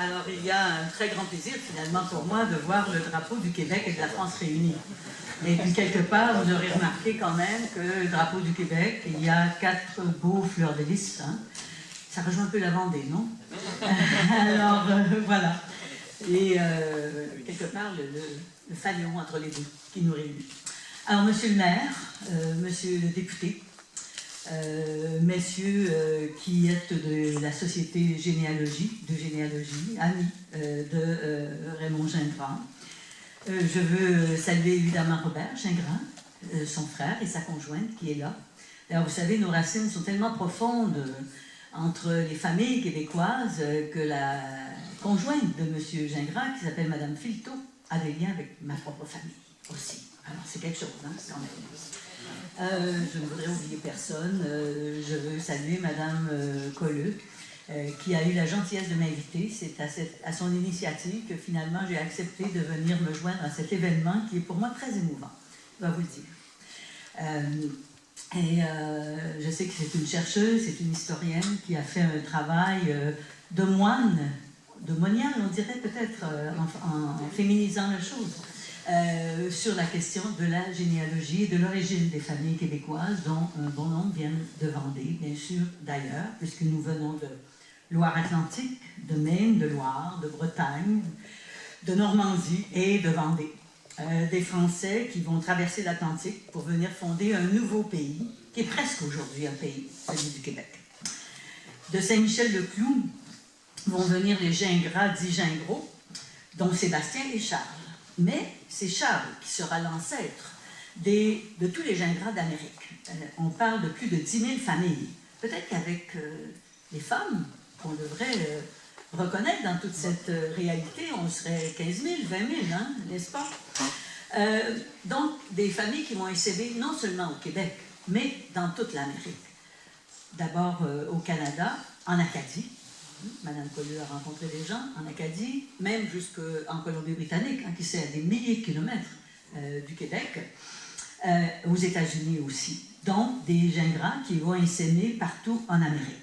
Alors, il y a un très grand plaisir, finalement, pour moi, de voir le drapeau du Québec et de la France réunis. Et puis, quelque part, vous aurez remarqué quand même que le drapeau du Québec, il y a 4 beaux fleurs de lys. Hein. Ça rejoint un peu la Vendée, non? Alors, voilà. Et quelque part, le fanion entre les deux qui nous réunit. Alors, monsieur le maire, monsieur le député, messieurs qui êtes de la Société de généalogie, amis de Raymond Gingras. Je veux saluer évidemment Robert Gingras, son frère et sa conjointe qui est là. Alors vous savez, nos racines sont tellement profondes entre les familles québécoises que la conjointe de M. Gingras, qui s'appelle Mme Filteau, a des liens avec ma propre famille aussi. Alors c'est quelque chose, hein, quand même. Je ne voudrais oublier personne. Je veux saluer Mme Colleux, qui a eu la gentillesse de m'inviter. C'est à son initiative que finalement j'ai accepté de venir me joindre à cet événement qui est pour moi très émouvant, je dois vous le dire. Je sais que c'est une chercheuse, c'est une historienne qui a fait un travail de moine, de monial, on dirait peut-être en féminisant la chose. Sur la question de la généalogie et de l'origine des familles québécoises, dont un bon nombre viennent de Vendée, bien sûr d'ailleurs, puisque nous venons de Loire-Atlantique, de Maine, de Loire, de Bretagne, de Normandie et de Vendée. Des Français qui vont traverser l'Atlantique pour venir fonder un nouveau pays, qui est presque aujourd'hui un pays, celui du Québec. De Saint-Michel-le-Cloux vont venir les Gingras, dits Gingros, dont Sébastien et Charles. Mais c'est Charles qui sera l'ancêtre de tous les Gingras d'Amérique. On parle de plus de 10 000 familles. Peut-être qu'avec les femmes qu'on devrait reconnaître dans toute cette réalité, on serait 15 000, 20 000, hein, n'est-ce pas? Donc, des familles qui vont essayer non seulement au Québec, mais dans toute l'Amérique. D'abord au Canada, en Acadie. Madame Colleux a rencontré des gens en Acadie, même jusqu'en Colombie-Britannique, hein, qui c'est à des milliers de kilomètres du Québec, aux États-Unis aussi. Donc, des Gingras qui vont essaimer partout en Amérique.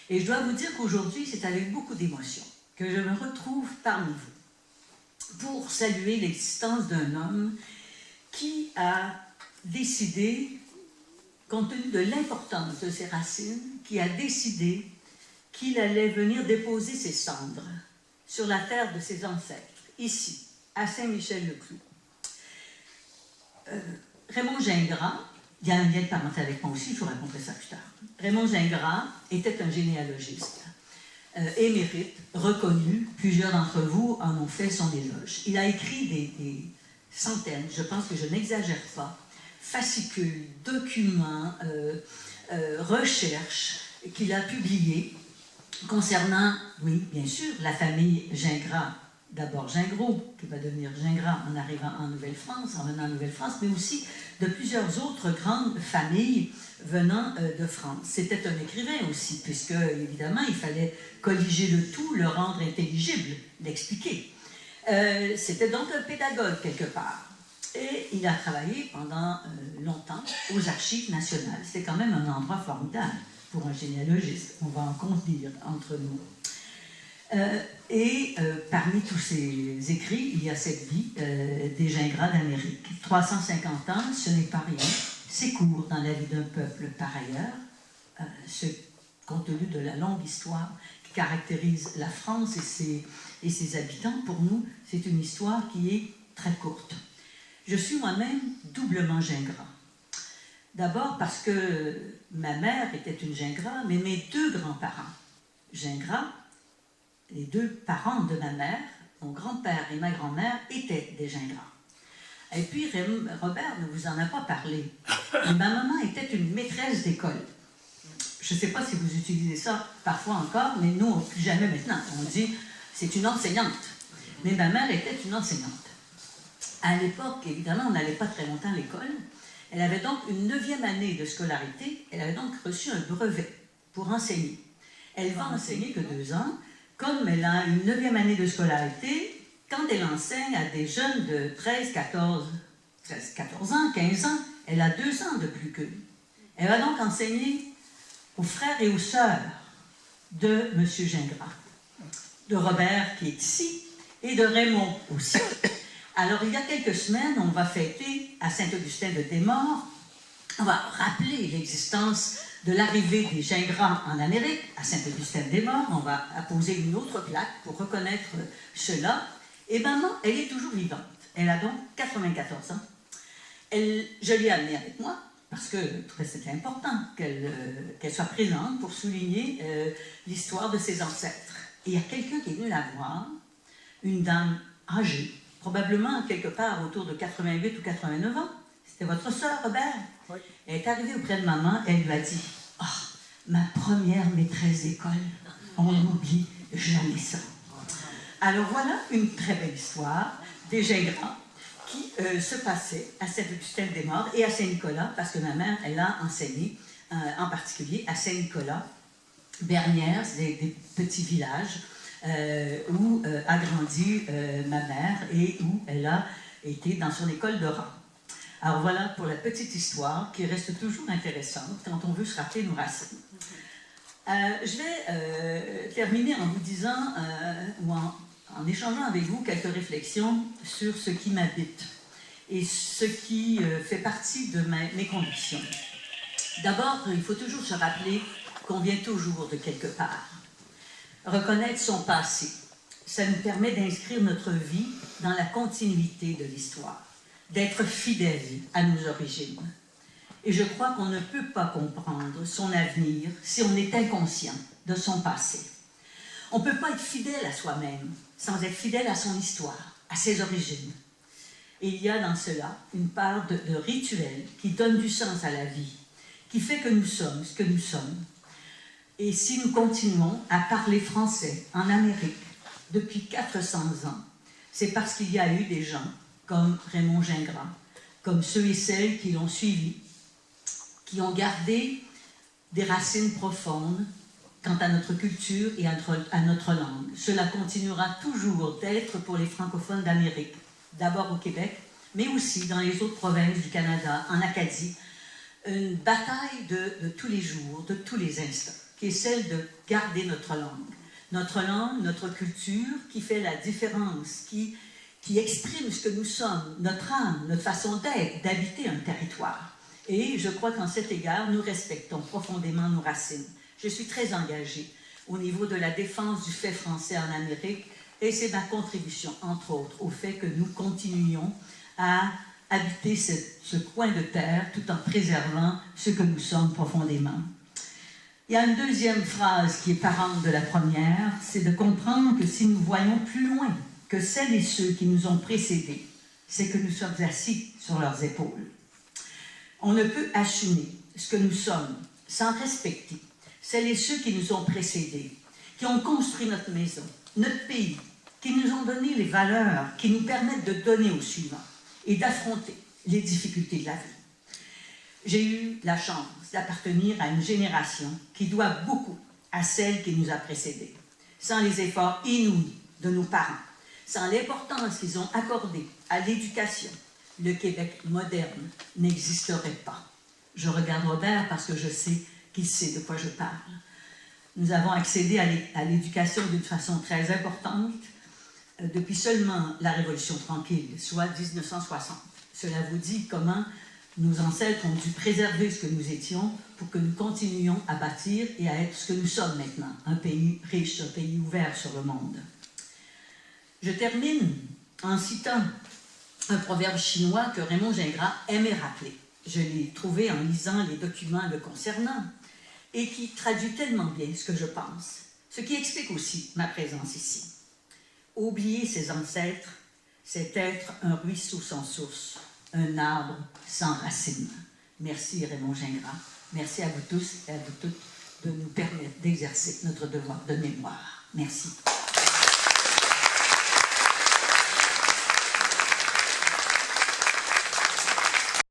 Et je dois vous dire qu'aujourd'hui, c'est avec beaucoup d'émotion que je me retrouve parmi vous pour saluer l'existence d'un homme qui a décidé, compte tenu de l'importance de ses racines, qui a décidé qu'il allait venir déposer ses cendres sur la terre de ses ancêtres, ici, à Saint-Michel-le-Cloux. Raymond Gingras, il y a un lien de parenté avec moi aussi, je vous raconterai ça plus tard. Raymond Gingras était un généalogiste, émérite, reconnu, plusieurs d'entre vous en ont fait son éloge. Il a écrit des centaines, je pense que je n'exagère pas, fascicules, documents, recherches qu'il a publiés concernant, oui, bien sûr, la famille Gingras, d'abord Gingros, qui va devenir Gingras en arrivant en Nouvelle-France, en venant en Nouvelle-France, mais aussi de plusieurs autres grandes familles venant de France. C'était un écrivain aussi, puisque, évidemment, il fallait colliger le tout, le rendre intelligible, l'expliquer. C'était donc un pédagogue, quelque part. Et il a travaillé pendant longtemps aux Archives nationales. C'était quand même un endroit formidable pour un généalogiste, on va en convenir entre nous. Parmi tous ces écrits, il y a cette vie des Gingras d'Amérique. 350 ans, ce n'est pas rien. C'est court dans la vie d'un peuple par ailleurs, compte tenu de la longue histoire qui caractérise la France et ses habitants. Pour nous, c'est une histoire qui est très courte. Je suis moi-même doublement Gingras. D'abord parce que ma mère était une Gingras, mais mes 2 grands-parents, Gingras, les 2 parents de ma mère, mon grand-père et ma grand-mère, étaient des Gingras. Et puis, Robert ne vous en a pas parlé, mais ma maman était une maîtresse d'école. Je ne sais pas si vous utilisez ça parfois encore, mais nous, plus jamais maintenant. On dit, c'est une enseignante. Mais ma mère était une enseignante. À l'époque, évidemment, on n'allait pas très longtemps à l'école. Elle avait donc une 9e année de scolarité. Elle avait donc reçu un brevet pour enseigner. Elle va enseigner que 2 ans. Comme elle a une 9e année de scolarité, quand elle enseigne à des jeunes de 13, 14 ans, 15 ans, elle a 2 ans de plus qu'eux. Elle va donc enseigner aux frères et aux sœurs de M. Gingras. de Robert qui est ici et de Raymond aussi. Alors, il y a quelques semaines, on va fêter à Saint-Augustin-de-Desmaures, on va rappeler l'existence de l'arrivée des Gingras en Amérique, à Saint-Augustin-de-Desmaures. On va apposer une autre plaque pour reconnaître cela. Et maman, elle est toujours vivante. Elle a donc 94 ans. Je l'ai amenée avec moi parce que je trouvais que c'était important qu'elle soit présente pour souligner l'histoire de ses ancêtres. Et il y a quelqu'un qui est venu la voir, une dame âgée, probablement quelque part autour de 88 ou 89 ans. C'était votre sœur, Robert? Oui. Elle est arrivée auprès de maman, elle lui a dit « Ah, oh, ma première maîtresse d'école, on n'oublie jamais ça. » Alors voilà une très belle histoire des Gingras qui se passait à Saint-Augustin-de-Desmaures et à Saint-Nicolas, parce que ma mère, elle a enseigné en particulier à Saint-Nicolas. Bernières, c'est des petits villages où a grandi ma mère et où elle a été dans son école de rang. Alors voilà pour la petite histoire qui reste toujours intéressante quand on veut se rappeler nos racines. Je vais terminer en vous disant, ou en échangeant avec vous quelques réflexions sur ce qui m'habite et ce qui fait partie de mes convictions. D'abord, il faut toujours se rappeler qu'on vient toujours de quelque part. Reconnaître son passé, ça nous permet d'inscrire notre vie dans la continuité de l'histoire, d'être fidèle à nos origines. Et je crois qu'on ne peut pas comprendre son avenir si on est inconscient de son passé. On ne peut pas être fidèle à soi-même sans être fidèle à son histoire, à ses origines. Et il y a dans cela une part de rituel qui donne du sens à la vie, qui fait que nous sommes ce que nous sommes. Et si nous continuons à parler français en Amérique depuis 400 ans, c'est parce qu'il y a eu des gens comme Raymond Gingras, comme ceux et celles qui l'ont suivi, qui ont gardé des racines profondes quant à notre culture et à notre langue. Cela continuera toujours d'être pour les francophones d'Amérique, d'abord au Québec, mais aussi dans les autres provinces du Canada, en Acadie, une bataille de tous les jours, de tous les instants, qui est celle de garder notre langue, notre culture, qui fait la différence, qui exprime ce que nous sommes, notre âme, notre façon d'être, d'habiter un territoire. Et je crois qu'en cet égard, nous respectons profondément nos racines. Je suis très engagée au niveau de la défense du fait français en Amérique et c'est ma contribution, entre autres, au fait que nous continuions à habiter ce coin de terre tout en préservant ce que nous sommes profondément. Il y a une deuxième phrase qui est parente de la première, c'est de comprendre que si nous voyons plus loin que celles et ceux qui nous ont précédés, c'est que nous sommes assis sur leurs épaules. On ne peut assumer ce que nous sommes sans respecter celles et ceux qui nous ont précédés, qui ont construit notre maison, notre pays, qui nous ont donné les valeurs qui nous permettent de donner au suivant et d'affronter les difficultés de la vie. J'ai eu la chance d'appartenir à une génération qui doit beaucoup à celle qui nous a précédés. Sans les efforts inouïs de nos parents, sans l'importance qu'ils ont accordée à l'éducation, le Québec moderne n'existerait pas. Je regarde Robert parce que je sais qu'il sait de quoi je parle. Nous avons accédé à l'éducation d'une façon très importante depuis seulement la Révolution tranquille, soit 1960. Cela vous dit comment nos ancêtres ont dû préserver ce que nous étions pour que nous continuions à bâtir et à être ce que nous sommes maintenant, un pays riche, un pays ouvert sur le monde. Je termine en citant un proverbe chinois que Raymond Gingras aimait rappeler. Je l'ai trouvé en lisant les documents le concernant et qui traduit tellement bien ce que je pense, ce qui explique aussi ma présence ici. Oublier ses ancêtres, c'est être un ruisseau sans source, un arbre sans racines. Merci Raymond Gingras. Merci à vous tous et à vous toutes de nous permettre d'exercer notre devoir de mémoire. Merci.